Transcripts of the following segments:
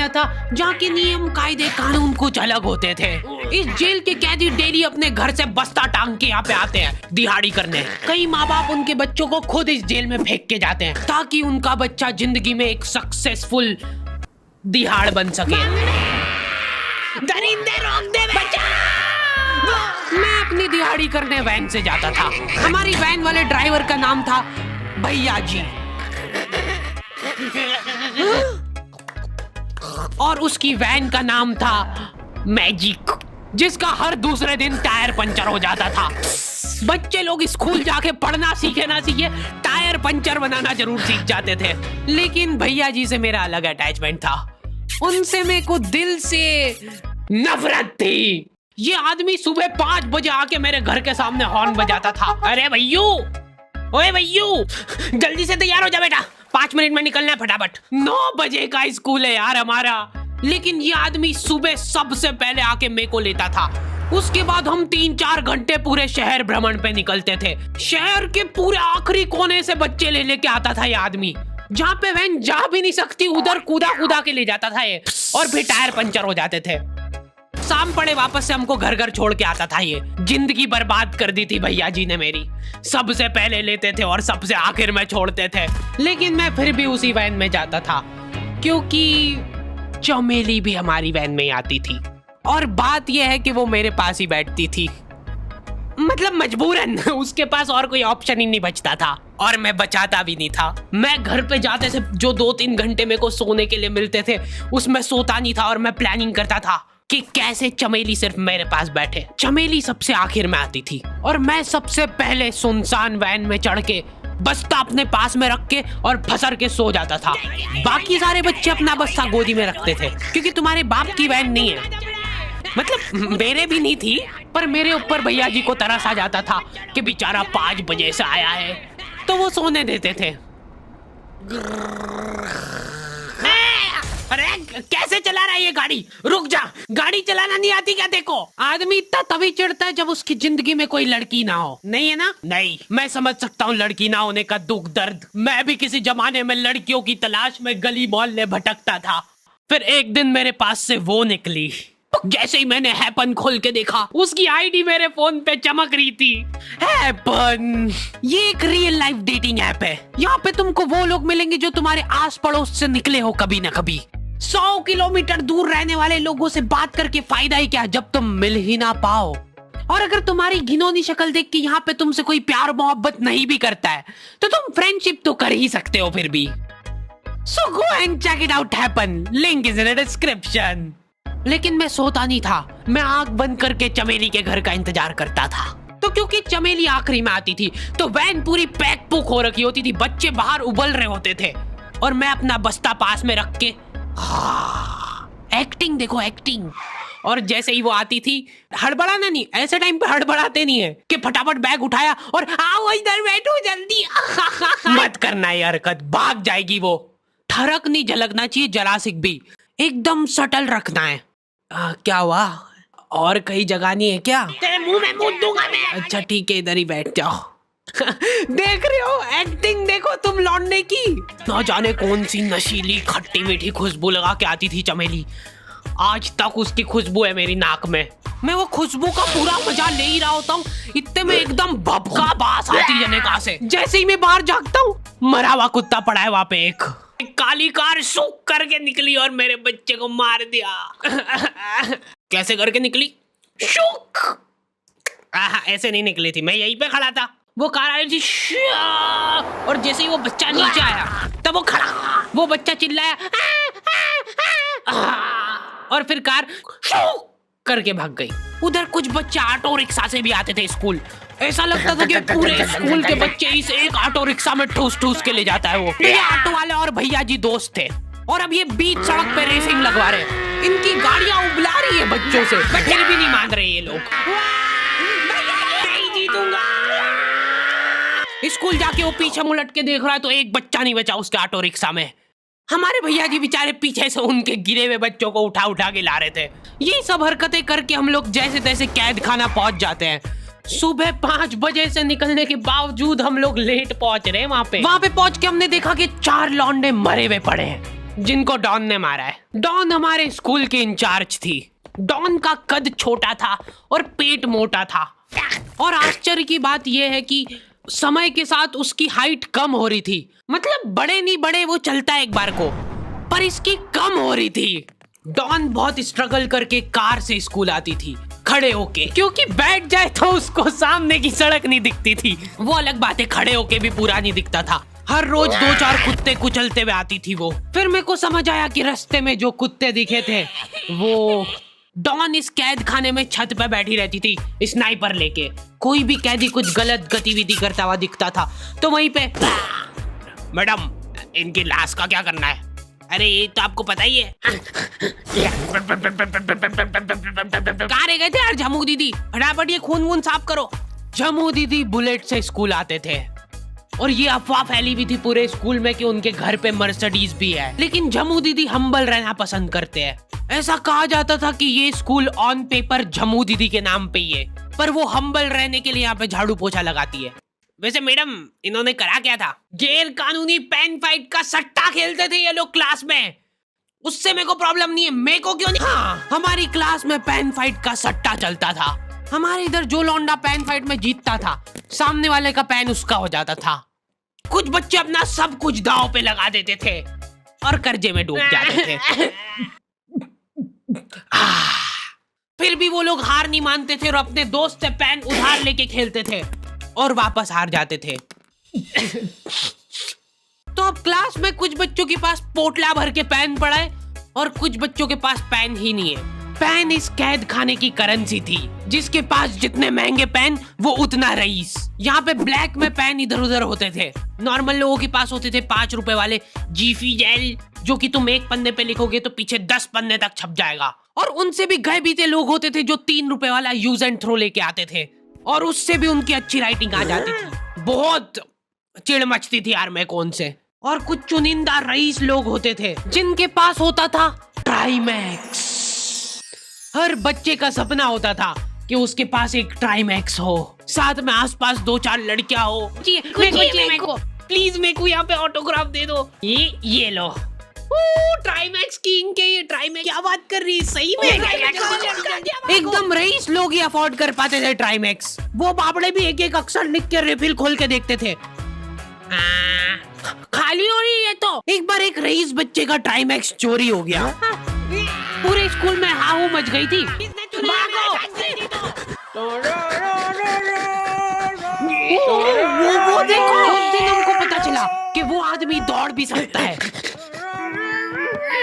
था जहाँ के नियम कायदे कानून कुछ अलग होते थे। इस जेल के कैदी डेली अपने घर से बस्ता टांग के यहाँ पे आते हैं दिहाड़ी करने। कई माँ बाप उनके बच्चों को खुद इस जेल में फेंक के जाते हैं ताकि उनका बच्चा जिंदगी में एक सक्सेसफुल दिहाड़ बन सके। दरिंदे रोक दे बच्चा। मैं अपनी दिहाड़ी करने वैन से जाता था। हमारी वैन वाले ड्राइवर का नाम था भैया जी और उसकी वैन का नाम था मैजिक, जिसका हर दूसरे दिन टायर पंचर हो जाता था। बच्चे लोग स्कूल जाके पढ़ना सीखे ना सीखे टायर पंचर बनाना जरूर सीख जाते थे। लेकिन भैया जी से मेरा अलग अटैचमेंट था। उनसे मेरे को दिल से नफरत थी। ये आदमी सुबह 5 बजे आके मेरे घर के सामने हॉर्न बजाता था। अरे भैयू, ओए भैयू, जल्दी से तैयार हो जा बेटा, 5 मिनट में निकलना है फटाफट। 9 बजे का स्कूल है यार हमारा। लेकिन ये आदमी सुबह सबसे पहले आके मेरे को लेता था। उसके बाद हम 3-4 घंटे पूरे शहर भ्रमण पे निकलते थे। शहर के पूरे आखिरी कोने से बच्चे ले लेके आता था ये आदमी। जहाँ पे वैन जा भी नहीं सकती उधर कूदा कूदा के ले जाता था ये, और फिर टायर पंचर हो जाते थे। शाम पड़े वापस से हमको घर घर छोड़ के आता था ये। जिंदगी बर्बाद कर दी थी भैया जी ने मेरी। सबसे पहले लेते थे और सबसे आखिर में छोड़ते थे। लेकिन मैं फिर भी उसी वैन में जाता था क्योंकि चमेली भी हमारी वैन में आती थी। और बात यह है कि वो मेरे पास ही बैठती थी, मतलब मजबूरन। उसके पास और कोई ऑप्शन ही नहीं बचता था और मैं बचाता भी नहीं था। मैं घर पे जाते से जो 2-3 घंटे मेरे को सोने के लिए मिलते थे उसमें सोता नहीं था और मैं प्लानिंग करता था कि कैसे चमेली सिर्फ मेरे पास बैठे। चमेली सबसे आखिर में आती थी और मैं सबसे पहले सुनसान वैन में चढ़ के बस्ता अपने पास में रख के और फसर के सो जाता था। बाकी सारे बच्चे अपना बस्ता गोदी में रखते थे क्योंकि तुम्हारे बाप की वैन नहीं है, मतलब मेरे भी नहीं थी। पर मेरे ऊपर भैया जी को तरस आ जाता था कि बेचारा 5 बजे से आया है, तो वो सोने देते थे। अरे कैसे चला रहा है ये गाड़ी? रुक जा, गाड़ी चलाना नहीं आती क्या? देखो, आदमी इतना तभी चिढ़ता है जब उसकी जिंदगी में कोई लड़की ना हो। नहीं है ना? नहीं, मैं समझ सकता हूँ लड़की ना होने का दुख दर्द। मैं भी किसी जमाने में लड़कियों की तलाश में गली मोहल्ले भटकता था। फिर एक दिन मेरे पास से वो निकली। जैसे ही मैंने हैपन खोल के देखा उसकी आईडी मेरे फोन पे चमक रही थी। हैपन ये एक रियल लाइफ डेटिंग ऐप है। यहाँ पे तुमको वो लोग मिलेंगे जो तुम्हारे आस पड़ोस से निकले हो कभी ना कभी। 100 किलोमीटर दूर रहने वाले लोगों से बात करके फायदा ही क्या जब तुम मिल ही ना पाओ। और अगर तुम्हारी घिनौनी शक्ल देख के यहाँ पे तुमसे कोई प्यार मोहब्बत नहीं भी करता है तो तुम फ्रेंडशिप तो कर ही सकते हो फिर भी। So go and check it out happen, link is in the description. लेकिन मैं सोता नहीं था, मैं आंख बंद करके चमेली के घर का इंतजार करता था। तो क्योंकि चमेली आखिरी में आती थी तो वैन पूरी पैक पुक हो रखी होती थी, बच्चे बाहर उबल रहे होते थे और मैं अपना बस्ता पास में रख के एक्टिंग देखो एक्टिंग। और जैसे ही वो आती थी, हड़बड़ाना नहीं, ऐसे टाइम पे हड़बड़ाते नहीं है कि फटाफट बैग उठाया और आओ इधर बैठो जल्दी। मत करना ये हरकत, भाग जाएगी वो। ठरक नहीं झलकना चाहिए जरा सिक भी, एकदम सटल रखना है। क्या हुआ? और कहीं जगह नहीं है क्या? तेरे मुंह में मूत दूंगा मैं। अच्छा ठीक है, इधर ही बैठ जाओ। देख रहे हो एक्टिंग, देखो तुम लौंडे की। ना जाने कौन सी नशीली खट्टी मीठी खुशबू लगा के आती थी चमेली। आज तक उसकी खुशबू है मेरी नाक में। मैं वो खुशबू का पूरा मजा ले ही रहा होता हूँ, इतने में एकदम भभका बास आती है जनेका से। जैसे ही मैं बाहर झांकता हूँ, मरा हुआ कुत्ता पड़ा है वहाँ पे। एक काली कार सूख करके निकली और मेरे बच्चे को मार दिया। कैसे करके निकली? शूक। ऐसे नहीं निकली थी, मैं यहीं पे खड़ा था, वो कार आई थी और जैसे ही वो बच्चा नीचे आया तब वो खड़ा, वो बच्चा चिल्लाया और फिर कार करके भाग गई। उधर कुछ बच्चे ऑटो रिक्शा से भी आते थे स्कूल। ऐसा लगता था कि पूरे स्कूल के बच्चे इस एक ऑटो रिक्शा में ठूस ठूस के ले जाता है वो। ये ऑटो वाले और भैया जी दोस्त थे और अब ये बीच सड़क पे रेसिंग लगवा रहे। इनकी गाड़ियां उबला रही है बच्चों से, फिर भी नहीं मान रहे ये लोग। नहीं जीतूंगा। स्कूल जाके वो पीछे मुलट के देख रहा है तो एक बच्चा नहीं बचा उसके ऑटो रिक्शा में। हमारे भैया जी बेचारे पीछे से उनके गिरे हुए बच्चों को उठा उठा के ला रहे थे। ये सब हरकतें करके हम लोग जैसे तैसे कैद खाना पहुंच जाते हैं। सुबह 5 बजे से निकलने के बावजूद हम लोग लेट पहुंच रहे हैं। वहाँ पे पहुंच के हमने देखा कि 4 लौंडे मरे हुए पड़े हैं। जिनको डॉन ने मारा है। डॉन हमारे स्कूल की इंचार्ज थी। डॉन का कद छोटा था और पेट मोटा था, और आश्चर्य की बात यह है कि समय के साथ उसकी हाइट कम हो रही थी। मतलब बड़े नहीं बड़े वो चलता है एक बार को, पर इसकी कम हो रही थी। डॉन बहुत स्ट्रगल करके कार से स्कूल आती थी खड़े होके, क्योंकि बैठ जाए तो उसको सामने की सड़क नहीं दिखती थी। वो अलग बात है, खड़े होके भी पूरा नहीं दिखता था। हर रोज 2-4 कुत्ते कुचलते हुए आती थी वो। फिर मेरे को समझ आया कि रास्ते में जो कुत्ते दिखे थे वो डॉन इस कैद खाने में छत पे बैठी रहती थी स्नाइपर लेके। कोई भी कैदी कुछ गलत गतिविधि करता हुआ दिखता था तो वहीं पे, मैडम इनकी लाश का क्या करना है? अरे ये तो आपको पता ही है। कहाँ रह गए थे यार झमू दीदी? फटाफट ये खून वून साफ करो। झमू दीदी बुलेट से स्कूल आते थे और ये अफवाह फैली हुई थी पूरे स्कूल में कि उनके घर पे मर्सिडीज भी है। लेकिन झमू दीदी हम्बल रहना पसंद करते हैं। ऐसा कहा जाता था कि ये स्कूल ऑन पेपर झमू दीदी के नाम पे ही है, पर वो हम्बल रहने के लिए यहाँ पे झाड़ू पोछा लगाती है। वैसे मैडम इन्होंने करा क्या था? गैर कानूनी पेन फाइट का सट्टा खेलते थे ये लोग क्लास में। उससे मेरे को प्रॉब्लम नहीं है, मेरे को क्यों नहीं? हाँ, हमारी क्लास में पेन फाइट का सट्टा चलता था। हमारे इधर जो लौंडा पेन फाइट में जीतता था, सामने वाले का पेन उसका हो जाता था। कुछ बच्चे अपना सब कुछ दांव पे लगा देते थे और कर्जे में डूब जाते थे। फिर भी वो लोग हार नहीं मानते थे और अपने दोस्त से पेन उधार लेके खेलते थे और वापस हार जाते थे। तो अब क्लास में कुछ बच्चों के पास पोटला भर के पेन पड़ा है और कुछ बच्चों के पास पेन ही नहीं है। पेन इस कैद खाने की करेंसी थी। जिसके पास जितने महंगे पेन वो उतना रईस। यहाँ पे ब्लैक में पेन इधर उधर होते थे। नॉर्मल लोगों के पास होते थे 5 रुपए वाले जीफी जेल, जो कि तुम एक पन्ने पे लिखोगे तो पीछे 10 पन्ने तक छप जाएगा। और उनसे भी गए बीते लोग होते थे जो 3 रुपए वाला यूज एंड थ्रो लेके आते थे और उससे भी उनकी अच्छी राइटिंग आ जाती थी। बहुत चिढ़ मचती थी यार मेरे को उनसे। और कुछ चुनिंदा रईस लोग होते थे जिनके पास होता था ट्राईमैक्स। हर बच्चे का सपना होता था कि उसके पास एक ट्राईमैक्स हो, साथ में आसपास 2-4 लड़कियां हो। मेरे को प्लीज मेरे को यहाँ पे ऑटोग्राफ दे दो। ये लो ट्राईमैक्स किंग के। ये ट्राईमैक्स क्या बात कर रही है? सही में एकदम रईस लोग ही अफोर्ड कर पाते थे ट्राईमैक्स। वो बाबड़े भी एक एक अक्षर लिख के रिफिल खोल के देखते थे। खाली हो रही है तो एक बार एक रईस बच्चे का ट्राईमैक्स चोरी हो गया। पूरे स्कूल में हाहू मच गई थी। वो देखो, उस दिन हमको पता चला कि वो आदमी दौड़ भी सकता है।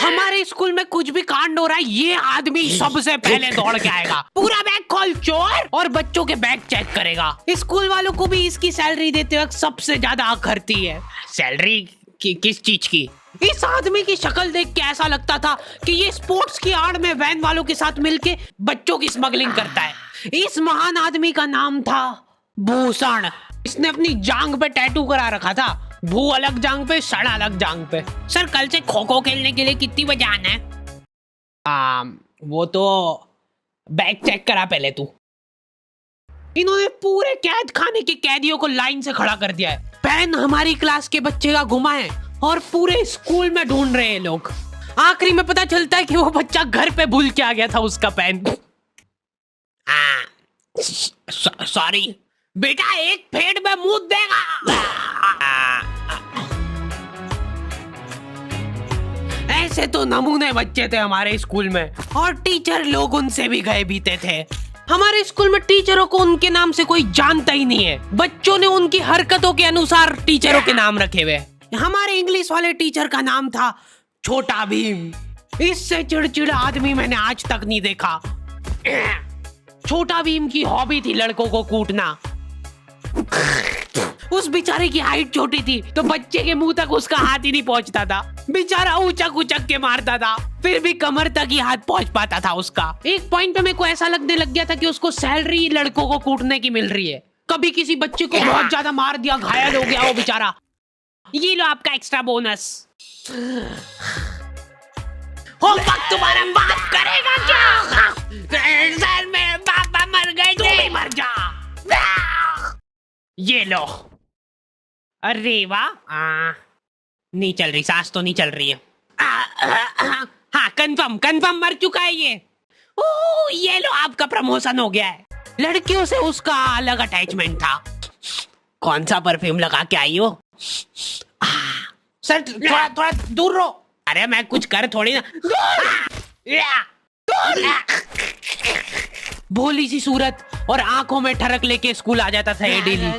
हमारे स्कूल में कुछ भी कांड हो रहा है, ये आदमी सबसे पहले दौड़ के आएगा। पूरा बैग खोल चोर, और बच्चों के बैग चेक करेगा। स्कूल वालों को भी इसकी सैलरी देते वक्त सबसे ज्यादा आग खरती है। सैलरी किस चीज की? इस आदमी की शक्ल देख के ऐसा लगता था कि ये स्पोर्ट्स की आड़ में वैन वालों के साथ मिलके बच्चों की स्मगलिंग करता है। इस महान आदमी का नाम था भूषण। इसने अपनी जांग पे टैटू करा रखा था, भू अलग जांग पे, सड़ अलग जांग पे। सर कल से खो खो खेलने के लिए कितनी बजे आना है? वो तो बैग चेक करा पहले तू। इन्होंने पूरे कैद खाने के कैदियों को लाइन से खड़ा कर दिया है। पेन हमारी क्लास के बच्चे का गुमा है और पूरे स्कूल में ढूंढ रहे हैं लोग। आखिरी में पता चलता है कि वो बच्चा घर पे भूल के आ गया था उसका पेन। सॉरी बेटा, एक फेड में मुंह देगा। ऐसे तो नमूने बच्चे थे हमारे स्कूल में, और टीचर लोग उनसे भी गए बीते थे। हमारे स्कूल में टीचरों को उनके नाम से कोई जानता ही नहीं है। बच्चों ने उनकी हरकतों के अनुसार टीचरों के नाम रखे हुए। हमारे इंग्लिश वाले टीचर का नाम था छोटा भीम। इससे चिड़चिड़ा आदमी मैंने आज तक नहीं देखा। छोटा भीम की हॉबी थी लड़कों को कूटना। उस बेचारे की हाइट छोटी थी तो बच्चे के मुंह तक उसका हाथ ही नहीं पहुंचता था। बेचारा उचक उचक के मारता था, फिर भी कमर तक ही हाथ पहुंच पाता था उसका। एक पॉइंट पे मेरे को ऐसा लगने लग गया था कि उसको सैलरी लड़कों को कूटने की मिल रही है। कभी किसी बच्चे को बहुत ज्यादा मार दिया, घायल हो गया वो बेचारा, ये लो आपका एक्स्ट्रा बोनस। होमवर्क तुम्हारा बाप करेगा क्या? सर मेरे पापा मर गए, तू भी मर जा। ये लो। अरे वाह, नहीं चल रही, सांस तो नहीं चल रही है। हाँ कंफर्म कंफर्म मर चुका है ये। ओह ये लो आपका प्रमोशन हो गया है। लड़कियों से उसका अलग अटैचमेंट था। कौन सा परफ्यूम लगा के आई हो? सर थोड़ा थोड़ा दूर रहो। अरे मैं कुछ कर थोड़ी ना। भोली सी सूरत और आंखों में ठरक लेके स्कूल आ जाता था ये daily.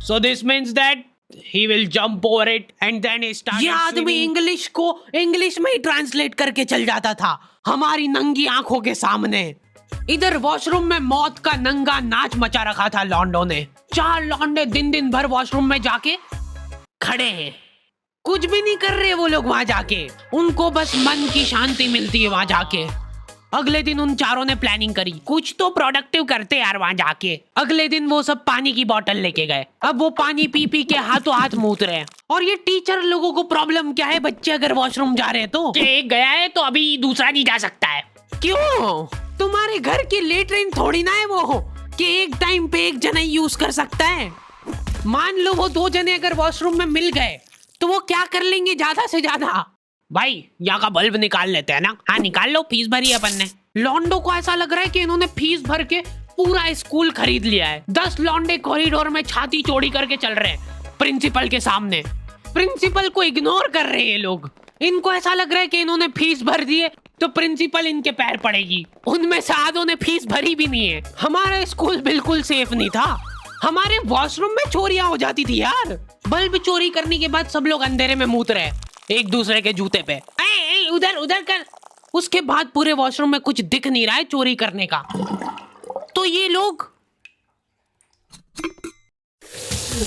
So this means that he will jump over it and then he started ये आदमी इंग्लिश को इंग्लिश में ही ट्रांसलेट करके चल जाता था हमारी नंगी आंखों के सामने। इधर वॉशरूम में मौत का नंगा नाच मचा रखा था लॉन्डो ने। 4 लॉन्डे दिन दिन भर वॉशरूम में जाके खड़े हैं, कुछ भी नहीं कर रहे वो लोग वहां जाके। उनको बस मन की शांति मिलती है वहां जाके। अगले दिन उन चारों ने प्लानिंग करी कुछ तो प्रोडक्टिव करते यार वहां जाके। अगले दिन वो सब पानी की बोतल लेके गए। अब वो पानी पी पी के हाथों हाथ मूत रहे हैं। और ये टीचर लोगों को प्रॉब्लम क्या है, बच्चे अगर वॉशरूम जा रहे हैं तो एक गया है तो अभी दूसरा नहीं जा सकता है। क्यों? तुम्हारे घर की लेटरिन थोड़ी ना है वो कि एक टाइम पे एक जना यूज कर सकता है। मान लो वो 2 जने अगर वॉशरूम में मिल गए तो वो क्या कर लेंगे ज्यादा से ज्यादा? भाई यहाँ का बल्ब निकाल लेते हैं ना। हाँ निकाल लो, फीस भरी है अपन ने। लॉन्डो को ऐसा लग रहा है कि इन्होंने फीस भर के पूरा स्कूल खरीद लिया है। 10 लॉन्डे कॉरिडोर में छाती चौड़ी करके चल रहे हैं प्रिंसिपल के सामने। प्रिंसिपल को इग्नोर कर रहे हैं ये लोग। इनको ऐसा लग रहा है कि इन्होंने फीस भर दी है तो प्रिंसिपल इनके पैर पड़ेगी। उनमें से आधों ने फीस भरी भी नहीं है। हमारा स्कूल बिल्कुल सेफ नहीं था। हमारे वॉशरूम में चोरियां हो जाती थी यार। बल्ब चोरी करने के बाद सब लोग अंधेरे में मूत रहे एक दूसरे के जूते पे। उधर उधर कर। उसके बाद पूरे वॉशरूम में कुछ दिख नहीं रहा है चोरी करने का। तो ये लोग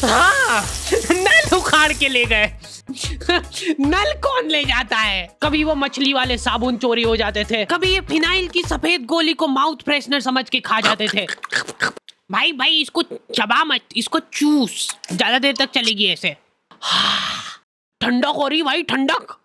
हाँ नल उखाड़ के ले गए। नल कौन ले जाता है? कभी वो मछली वाले साबुन चोरी हो जाते थे, कभी ये फिनाइल की सफेद गोली को माउथ फ्रेशनर समझ के खा जाते थे। भाई भाई इसको चबा मत, इसको चूस, ज्यादा देर तक चलेगी ऐसे। ठंडक हो रही भाई, ठंडक।